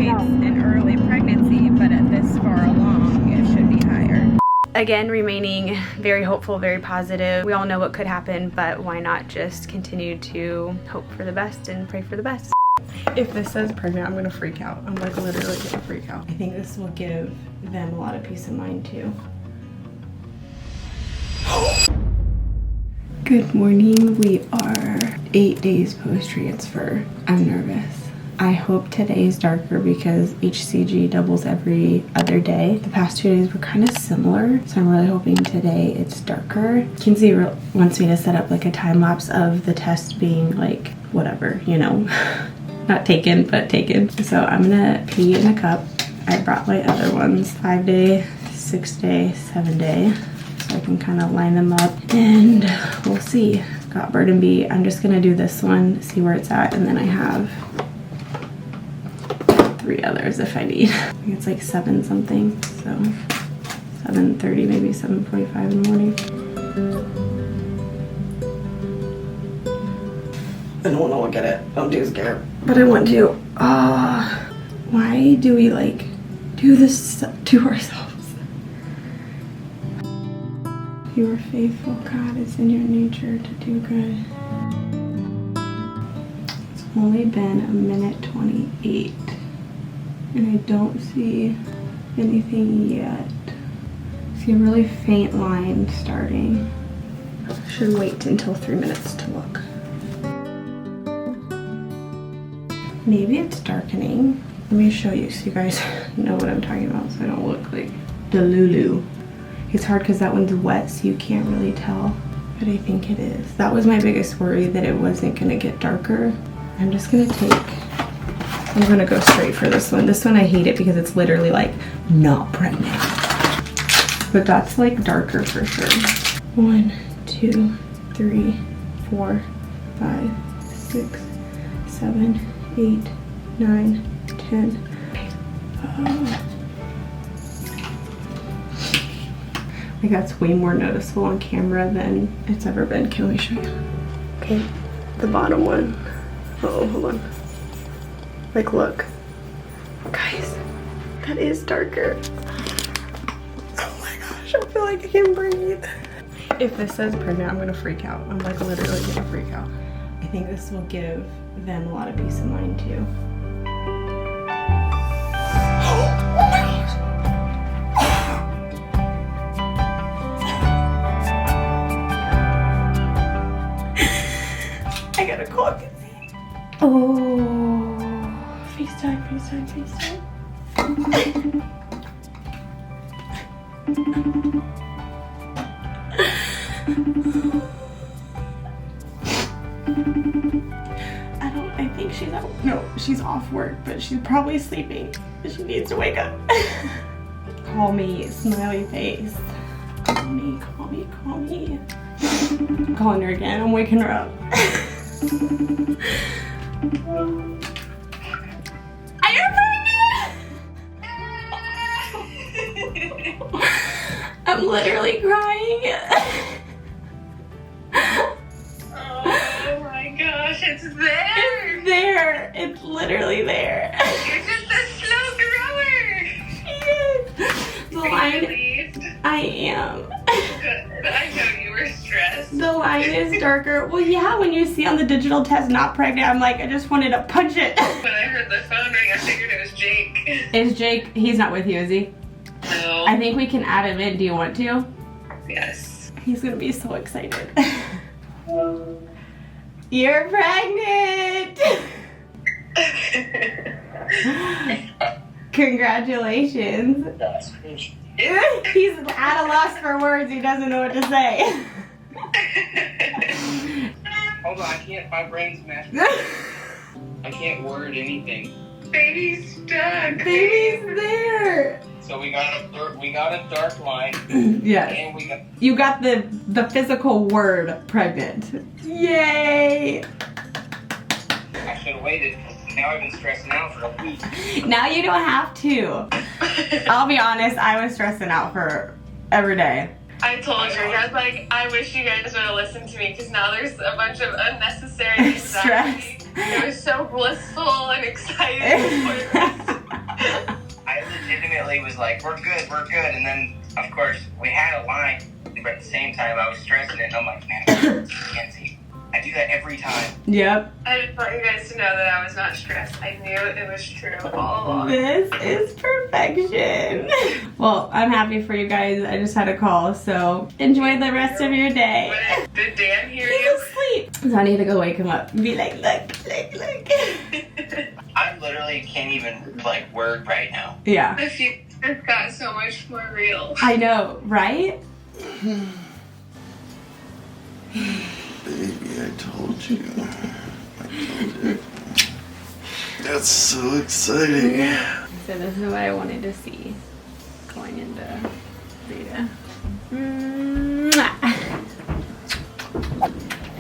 indicates an early pregnancy, but at this far along, it should be higher. Again, remaining very hopeful, very positive. We all know what could happen, but why not just continue to hope for the best and pray for the best? If this says pregnant, I'm gonna freak out. I'm like literally gonna freak out. I think this will give them a lot of peace of mind too. Good morning. We are 8 days post-transfer. I'm nervous. I hope today is darker because HCG doubles every other day. The past 2 days were kind of similar, so I'm really hoping today it's darker. Kinsey wants me to set up like a time lapse of the test being like whatever, you know, not taken, but taken. So I'm gonna pee in a cup. I brought my other ones, 5 day, 6 day, 7 day. So I can kind of line them up and we'll see. Got bird and bee. I'm just gonna do this one, see where it's at, and then I have 3 others if I need. I think it's like 7 something, so 7:30, maybe 7:45 in the morning. I don't want to look at it. I'm too scared. But I want to. Why do we like do this to ourselves? You are faithful, God. It's in your nature to do good. It's only been 1:28. And I don't see anything yet. I see a really faint line starting. Should wait until 3 minutes to look. Maybe it's darkening. Let me show you so you guys know what I'm talking about so I don't look like Delulu. It's hard because that one's wet so you can't really tell, but I think it is. That was my biggest worry, that it wasn't gonna get darker. I'm just gonna I'm gonna go straight for this one. This one I hate it because it's literally like not pregnant. But that's like darker for sure. 1, 2, 3, 4, 5, 6, 7, 8, 9, 10. Like that's way more noticeable on camera than it's ever been. Can we show you? Okay, the bottom one. Oh, hold on. Like, look. Guys, that is darker. Oh my gosh, I feel like I can breathe. If this says pregnant, I'm gonna freak out. I'm like literally gonna freak out. I think this will give them a lot of peace of mind too. Oh my gosh. I gotta call Kinsey. Oh. FaceTime, FaceTime, FaceTime. I think she's out. No, she's off work, but she's probably sleeping. She needs to wake up. Call me, smiley face. Call me, call me, call me. I'm calling her again. I'm waking her up. I'm literally crying. Oh my gosh, it's there! It's there. It's literally there. You're just a slow grower! She is. The line. Relieved? I am. Good. I know you were stressed. The line is darker. Well, yeah, when you see on the digital test not pregnant, I'm like, I just wanted to punch it. When I heard the phone ring, I figured it was Jake. Is Jake, he's not with you, is he? No. I think we can add him in. Do you want to? Yes. He's gonna be so excited. You're pregnant! Congratulations. That's crazy. He's at a loss for words. He doesn't know what to say. Hold on, I can't, my brain's mashed. I can't word anything. Baby's stuck. Baby's there. So we got a dark line. Yes. And You got the physical word pregnant. Yay! I should have waited. Now I've been stressing out for a week. Now you don't have to. I'll be honest, I was stressing out for every day. I told you, I was like, I wish you guys would have listened to me because now there's a bunch of unnecessary anxiety. It was so blissful and exciting. legitimately was like, we're good. And then, of course, we had a line, but at the same time, I was stressing it, and I'm like, man, I can't see. I do that every time. Yep. I just want you guys to know that I was not stressed. I knew it was true all along. This is perfection. Well, I'm happy for you guys. I just had a call, so enjoy the rest of your day. Did Dan hear He's you? asleep. So I need to go wake him up and be like, look. I literally can't even, like, word right now. Yeah. The future got so much more real. I know, right? Baby, I told you. That's so exciting. So this is what I wanted to see going into beta.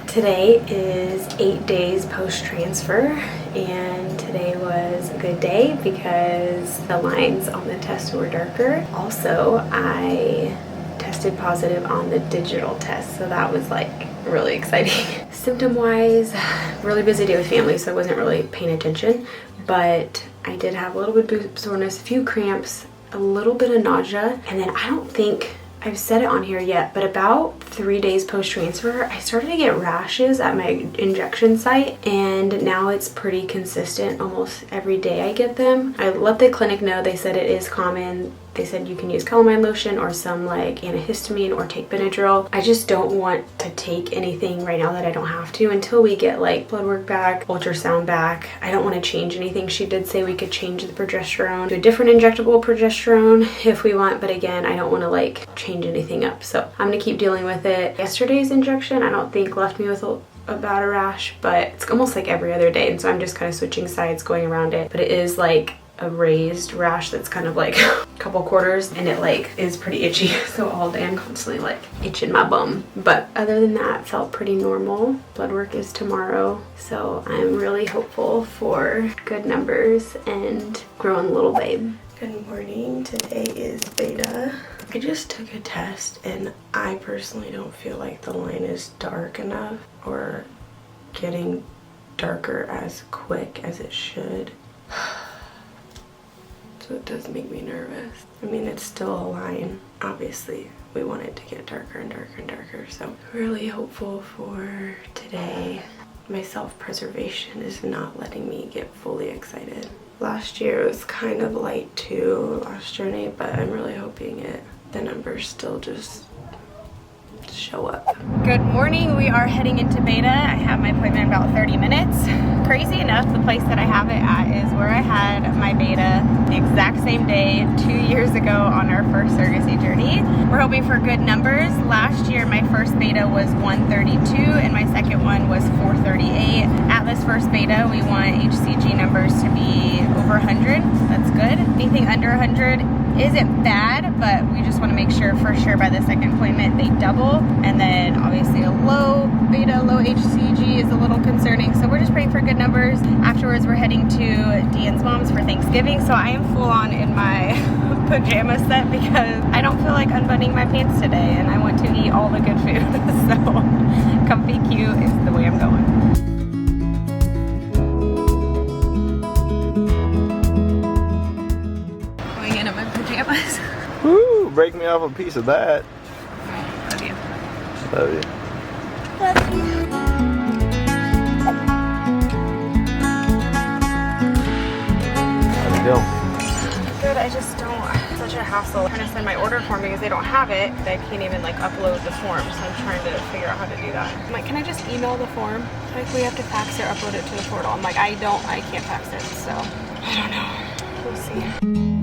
Today is 8 days post-transfer, and today was a good day because the lines on the test were darker. Also, I tested positive on the digital test, so that was like really exciting. Symptom wise, really busy day with family, so I wasn't really paying attention, but I did have a little bit of soreness, a few cramps, a little bit of nausea, and then I don't think I've said it on here yet, but about 3 days post-transfer, I started to get rashes at my injection site, and now it's pretty consistent. Almost every day I get them. I let the clinic know. They said it is common. They said you can use calamine lotion or some like antihistamine or take Benadryl. I just don't want to take anything right now that I don't have to until we get like blood work back, ultrasound back. I don't want to change anything. She did say we could change the progesterone to a different injectable progesterone if we want, but again, I don't want to like change anything up. So I'm going to keep dealing with it. Yesterday's injection, I don't think left me with about a rash, but it's almost like every other day, and so I'm just kind of switching sides going around it. But it is like a raised rash that's kind of like a couple quarters, and it like is pretty itchy, so all day I'm constantly like itching my bum. But other than that, felt pretty normal. Blood work is tomorrow, so I'm really hopeful for good numbers and growing little babe. Good morning. Today is beta. I just took a test, and I personally don't feel like the line is dark enough or getting darker as quick as it should. So it does make me nervous. I mean, it's still a line. Obviously, we want it to get darker and darker and darker, so really hopeful for today. My self-preservation is not letting me get fully excited. Last year was kind of light too, last journey, but I'm really hoping the numbers still just show up. Good morning. We are heading into beta. I have my appointment in about 30 minutes. Crazy enough, the place that I have it at is where I had my beta the exact same day 2 years ago on our first surrogacy journey. We're hoping for good numbers. Last year, my first beta was 132 and my second one was 438. At this first beta, we want HCG numbers to be over 100. That's good. Anything under 100 isn't bad, but we just want to make sure for sure by the second appointment they double. And then obviously a low beta, low HCG is a little concerning, so we're just praying for good numbers. Afterwards, we're heading to Dean's mom's for Thanksgiving, so I am full on in my pajama set because I don't feel like unbuttoning my pants today, and I want to eat all the good food. So comfy cute is the way I'm going. Woo! Break me off a piece of that. Love you. Love you. Love you. How'd it go? Good. I just don't. Such a hassle trying to send my order form because they don't have it. I can't even like upload the form, so I'm trying to figure out how to do that. I'm like, can I just email the form? Like, we have to fax it or upload it to the portal. I'm like, I can't fax it, so I don't know. We'll see.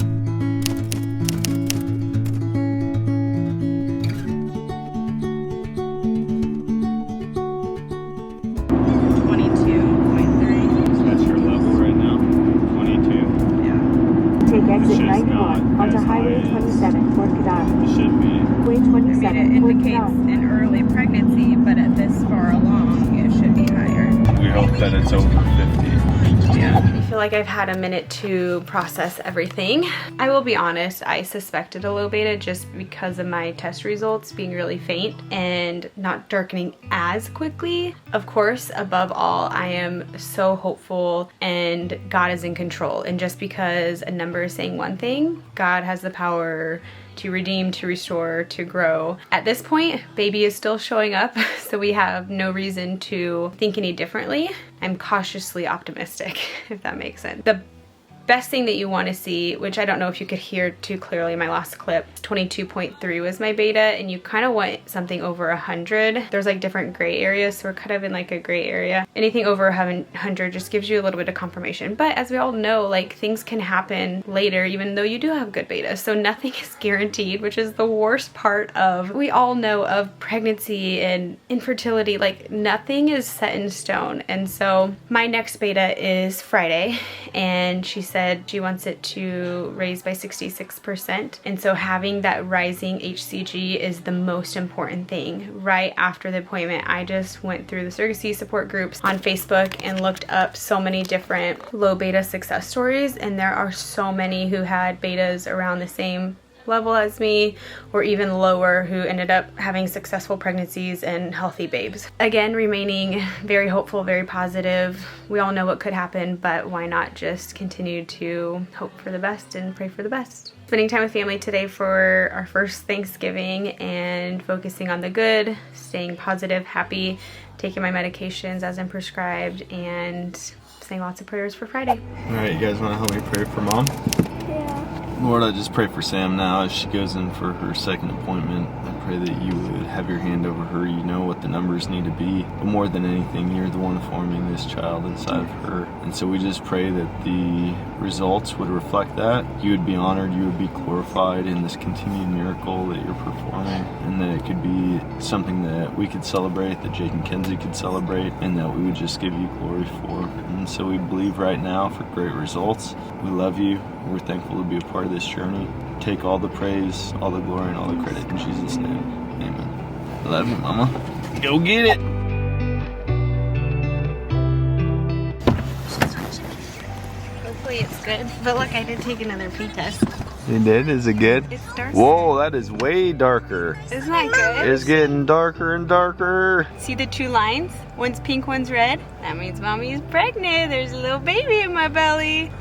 Exit 91 onto Highway 27 toward Kadar. It should be. Way 27 I mean, it toward indicates Kadar. an early pregnancy, but at this far along, it should be higher. We hope that it's over 50. I feel like I've had a minute to process everything. I will be honest, I suspected a low beta just because of my test results being really faint and not darkening as quickly. Of course, above all, I am so hopeful and God is in control. And just because a number is saying one thing, God has the power to redeem, to restore, to grow. At this point, baby is still showing up, so we have no reason to think any differently. I'm cautiously optimistic, if that makes sense. The best thing that you want to see, which I don't know if you could hear too clearly in my last clip, 22.3 was my beta, and you kind of want something over 100. There's like different gray areas, so we're kind of in like a gray area. Anything over 100 just gives you a little bit of confirmation. But as we all know, like things can happen later even though you do have good beta. So nothing is guaranteed, which is the worst part of, we all know of pregnancy and infertility, like nothing is set in stone. And so my next beta is Friday, and she said she wants it to raise by 66%. And so having that rising HCG is the most important thing. Right after the appointment, I just went through the surrogacy support groups on Facebook and looked up so many different low beta success stories. And there are so many who had betas around the same level as me or even lower who ended up having successful pregnancies and healthy babes. Again, remaining very hopeful, very positive. We all know what could happen, but why not just continue to hope for the best and pray for the best. Spending time with family today for our first Thanksgiving and focusing on the good, staying positive, happy, taking my medications as I'm prescribed, and saying lots of prayers for Friday. All right, you guys want to help me pray for Mom? Lord, I just pray for Sam now as she goes in for her second appointment. I pray that you would have your hand over her. You know what the numbers need to be. But more than anything, you're the one forming this child inside of her. And so we just pray that the results would reflect that. You would be honored, you would be glorified in this continued miracle that you're performing. And that it could be something that we could celebrate, that Jake and Kenzie could celebrate, and that we would just give you glory for. And so we believe right now for great results. We love you. We're thankful to be a part of this journey. Take all the praise, all the glory, and all the credit in Jesus' name. Amen. I love you, Mama. Go get it. Hopefully it's good. But look, I did take another pre-test. You did? Is it good? It's dark. Whoa, that is way darker. Isn't that good? It's getting darker and darker. See the two lines? One's pink, one's red. That means mommy is pregnant. There's a little baby in my belly.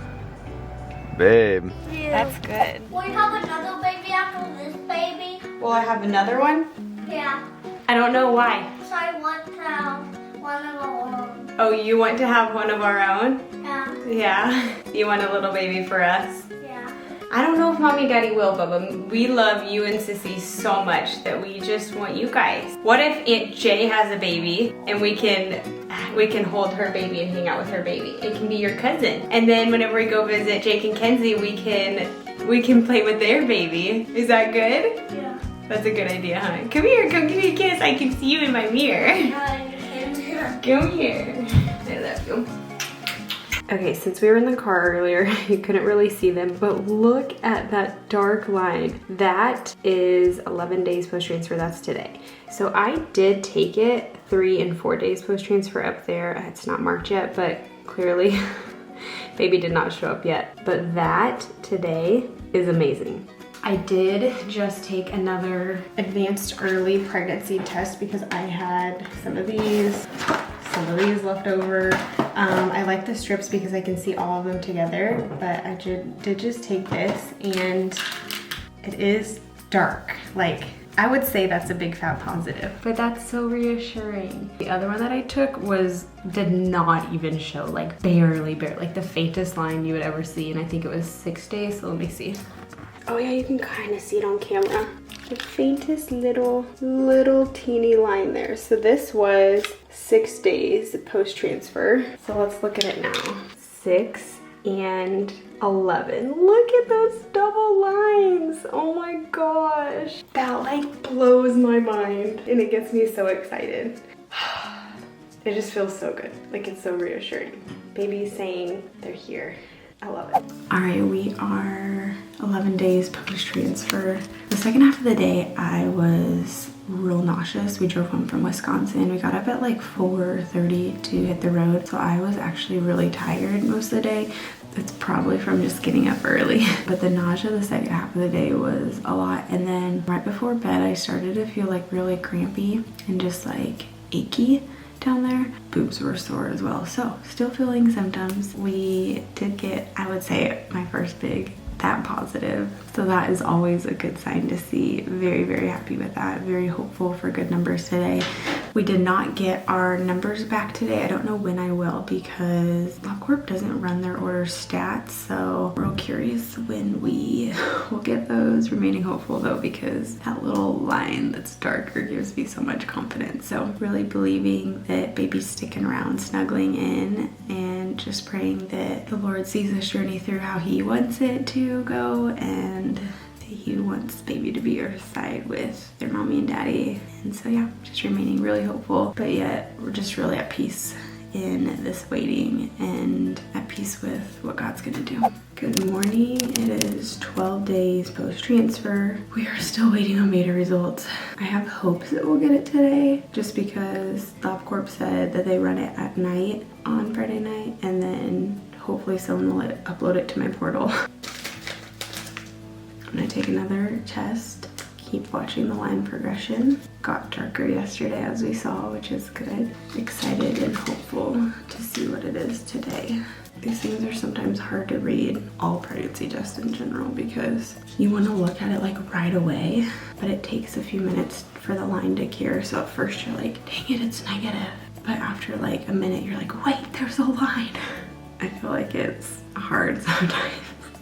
Babe. That's good. Will you have another baby after this baby? Will I have another one? Yeah. I don't know why. So I want to have one of our own. Oh, you want to have one of our own? Yeah. Yeah. You want a little baby for us? Yeah. I don't know if mommy and daddy will, Bubba. We love you and Sissy so much that we just want you guys. What if Aunt Jay has a baby and we can hold her baby and hang out with her baby? It can be your cousin. And then whenever we go visit Jake and Kenzie, we can play with their baby. Is that good? Yeah. That's a good idea, huh? Come here, come give me a kiss. I can see you in my mirror. Come here. I love you. Okay, since we were in the car earlier, you couldn't really see them, but look at that dark line. That is 11 days post-transfer, that's today. So I did take it 3 and 4 days post-transfer up there. It's not marked yet, but clearly baby did not show up yet. But that today is amazing. I did just take another advanced early pregnancy test because I had some of these left over. I like the strips because I can see all of them together, but I did just take this and it is dark. Like, I would say that's a big fat positive, but that's so reassuring. The other one that I took did not even show, like barely, like the faintest line you would ever see, and I think it was 6 days, so let me see. Oh yeah, you can kind of see it on camera. The faintest little teeny line there. So this was 6 days post-transfer. So let's look at it now. 6 and 11. Look at those double lines. Oh my gosh. That like blows my mind and it gets me so excited. It just feels so good. Like, it's so reassuring. Baby's saying they're here. I love it. All right, we are 11 days post-transfer. The second half of the day, I was real nauseous. We drove home from Wisconsin. We got up at like 4:30 to hit the road. So I was actually really tired most of the day. It's probably from just getting up early. But the nausea the second half of the day was a lot. And then right before bed, I started to feel like really crampy and just like achy down there. Boobs were sore as well. So still feeling symptoms. We did get, I would say, my first big that positive. So that is always a good sign to see. Very, very happy with that. Very hopeful for good numbers today. We did not get our numbers back today. I don't know when I will because LabCorp doesn't run their order stats. So we're all curious when we will get those. Remaining hopeful though because that little line that's darker gives me so much confidence. So really believing that baby's sticking around, snuggling in, and just praying that the Lord sees this journey through how he wants it to go, and he wants baby to be Earthside with their mommy and daddy. And so yeah, just remaining really hopeful, but yet we're just really at peace in this waiting and at peace with what God's gonna do. Good morning. It is 12 days post-transfer. We are still waiting on beta results. I have hopes that we'll get it today just because LabCorp said that they run it at night on Friday night, and then hopefully someone will upload it to my portal. I'm gonna take another test, keep watching the line progression. Got darker yesterday as we saw, which is good. Excited and hopeful to see what it is today. These things are sometimes hard to read, all pregnancy tests in general, because you want to look at it like right away, but it takes a few minutes for the line to cure. So at first you're like, dang it, it's negative. But after like a minute, you're like, wait, there's a line. I feel like it's hard sometimes.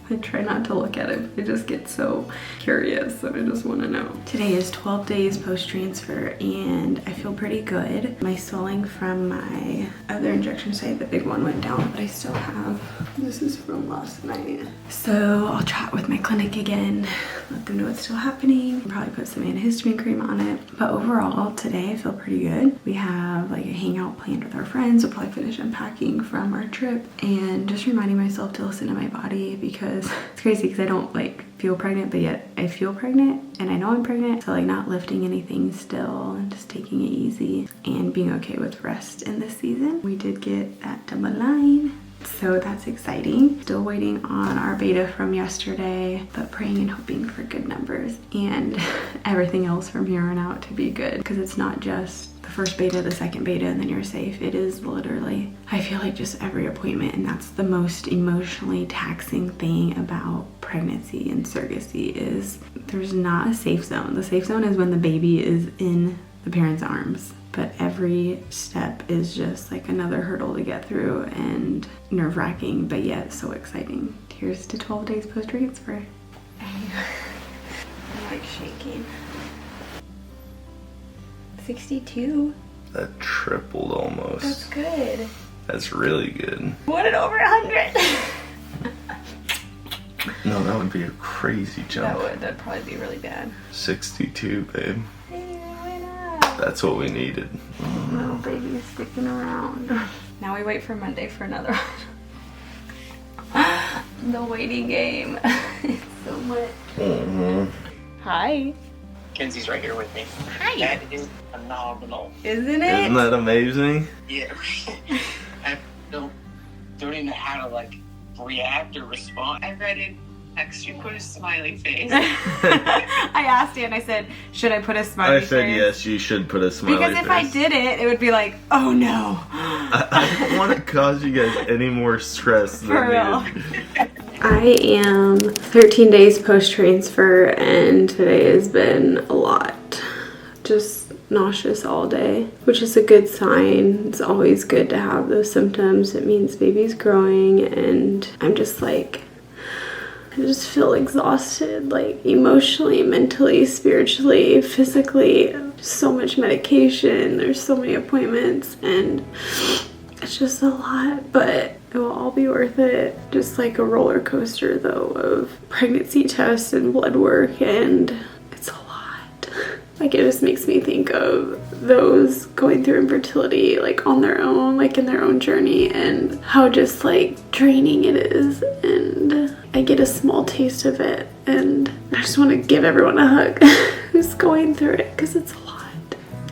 I try not to look at it, I just get so curious, so I just want to know. Today is 12 days post-transfer and I feel pretty good. My swelling from my other injection site, the big one, went down, but I still have, this is from last night. So I'll chat with my clinic again, let them know it's still happening, probably put some antihistamine cream on it. But overall, today I feel pretty good. We have like a hangout planned with our friends. We'll probably finish unpacking from our trip and just reminding myself to listen to my body because it's crazy because I don't like feel pregnant, but yet I feel pregnant and I know I'm pregnant. So like not lifting anything still and just taking it easy and being okay with rest in this season. We did get that double line, so that's exciting. Still waiting on our beta from yesterday, but praying and hoping for good numbers and everything else from here on out to be good, because it's not just the first beta, the second beta, and then you're safe. It is literally, I feel like, just every appointment, and that's the most emotionally taxing thing about pregnancy and surrogacy is there's not a safe zone. The safe zone is when the baby is in the parent's arms, but every step is just like another hurdle to get through and nerve-wracking, but yet so exciting. Here's to 12 days post-transfer. I'm like shaking. 62. That tripled almost. That's good. That's really good. Wanted over 100. No, that would be a crazy jump. That'd probably be really bad. 62, babe. Hey, why not? That's what we needed. No, baby's sticking around. Now we wait for Monday for another one. The waiting game. It's so much. Hi. Kenzie's right here with me. Hi. That is phenomenal. Isn't it? Isn't that amazing? Yeah. I don't even know how to like react or respond. I read it. Text you put a smiley face. I asked you and I said, should I put a smiley face? I said yes, you should put a smiley face. Because if I did it would be like, oh no. I don't want to cause you guys any more stress than For real. needed. I am 13 days post-transfer and today has been a lot. Just nauseous all day, which is a good sign. It's always good to have those symptoms. It means baby's growing, and I'm just like, I just feel exhausted, like emotionally, mentally, spiritually, physically. Just so much medication, there's so many appointments, and it's just a lot, but it will all be worth it. Just like a roller coaster though of pregnancy tests and blood work, and it's a lot. I Like, it just makes me think of those going through infertility, like on their own, like in their own journey, and how just like draining it is. And I get a small taste of it, and I just want to give everyone a hug who's going through it, because it's a lot,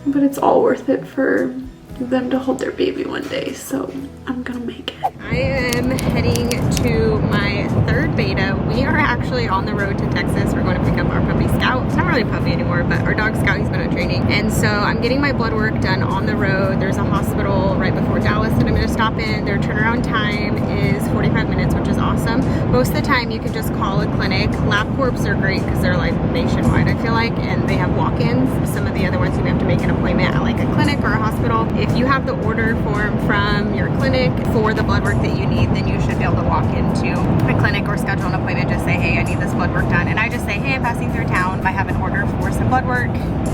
but it's all worth it for them to hold their baby one day. So I'm gonna make it. I am heading to my third beta. We are actually on the road to Texas. We're going to pick up our puppy Scout. It's not really a puppy anymore, but our dog Scout, he's been on training. And so I'm getting my blood work done on the road. There's a hospital right before Dallas that I'm gonna stop in. Their turnaround time is 45 minutes, which is awesome. Most of the time you can just call a clinic. LabCorps are great because they're like nationwide, I feel like, and they have walk-ins. Some of the other ones you have to make an appointment at like a clinic or a hospital. If you have the order form from your clinic for the blood work that you need, then you should be able to walk into a clinic or schedule an appointment. Just say, hey, I need this blood work done. And I just say, hey, I'm passing through town. I have an order for some blood work.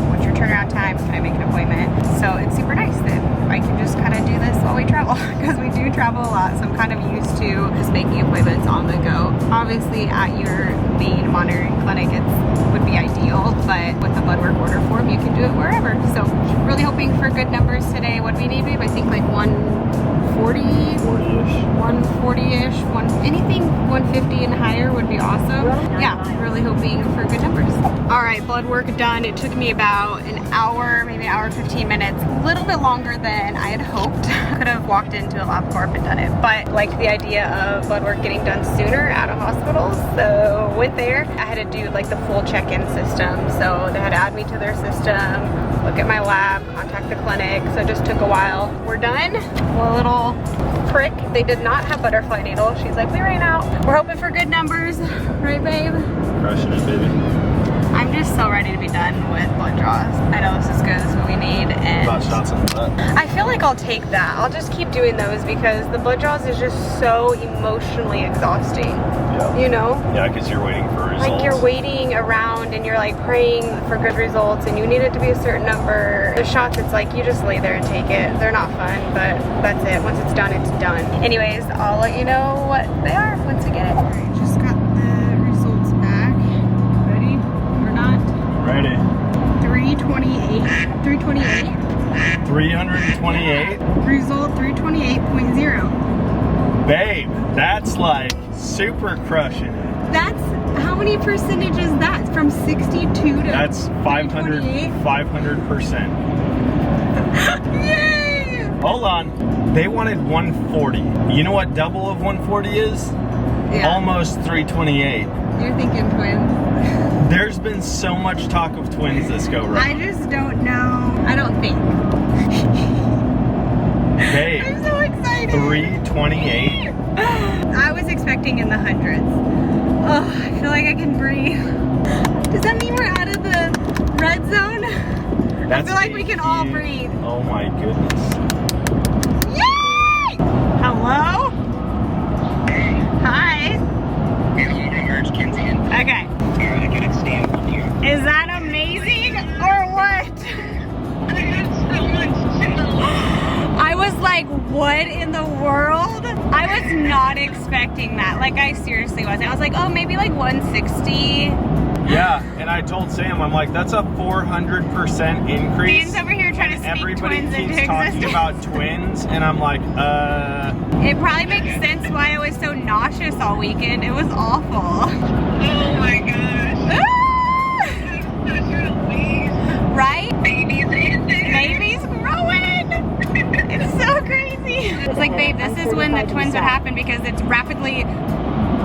What's your turnaround time? Can I make an appointment? So it's super nice that I can just kind of do this while we travel, because we do travel a lot. So I'm kind of used to just making appointments on the go. Obviously at your main monitoring clinic, it would be ideal, but with the blood work order form, you can do it wherever. So really hoping for good numbers today. What do we need, babe? I think like 140-ish, anything 150 and higher would be awesome. Yeah, really hoping for good numbers. All right, blood work done. It took me about an hour, maybe an hour 15 minutes, a little bit longer than I had hoped. Could have walked into a LabCorp and done it, but liked the idea of blood work getting done sooner out of hospitals. So went there. I had to do like the full check-in system. So they had to add me to their system, look at my lab, contact the clinic. So it just took a while. We're done. A little prick. They did not have butterfly needle. She's like, we ran out. We're hoping for good numbers. Right, babe? Crushing it, baby. I'm just so ready to be done with blood draws. I know this is good. This is what we need. And About shots in the butt. I feel like I'll take that. I'll just keep doing those because the blood draws is just so emotionally exhausting. Yeah. You know? Yeah, because you're waiting for results. Like you're waiting around and you're like praying for good results and you need it to be a certain number. The shots, it's like you just lay there and take it. They're not fun, but that's it. Once it's done, it's done. Anyways, I'll let you know what they are once I get it. All right, just got the results back. Ready or not? Ready. 328. 328. 328. Result 328.0. Babe, that's like super crushing it. That's how many percentage is that? From 62 to That's 500, 500%. Yay! Hold on. They wanted 140. You know what double of 140 is? Yeah. Almost 328. You're thinking twins. There's been so much talk of twins this go round. I just don't know. I don't think. Babe, I'm so excited. 328. I was expecting in the hundreds. Oh, I feel like I can breathe. Does that mean we're out of the red zone? I feel like we can all breathe. Oh my goodness. Yay! Hello? Hi. Okay. Is that amazing or what? I was like, what in the world? I was not expecting that. Like, I seriously wasn't. I was like, oh, maybe like 160. Yeah, and I told Sam, I'm like, that's a 400% increase. Dan's over here trying to speak Everybody twins into keeps talking existence. about twins, and I'm like, It probably makes sense why I was so nauseous all weekend. It was awful. Oh my gosh. Right? Baby's ending. Baby's growing. It's so crazy. It's like, babe, this is when the twins would happen because it's rapidly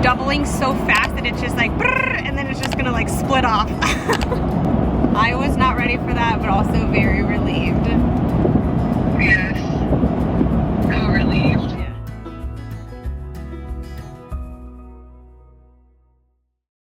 doubling so fast that it's just like, brrr, and then it's just gonna like split off. I was not ready for that, but also very relieved. Yes.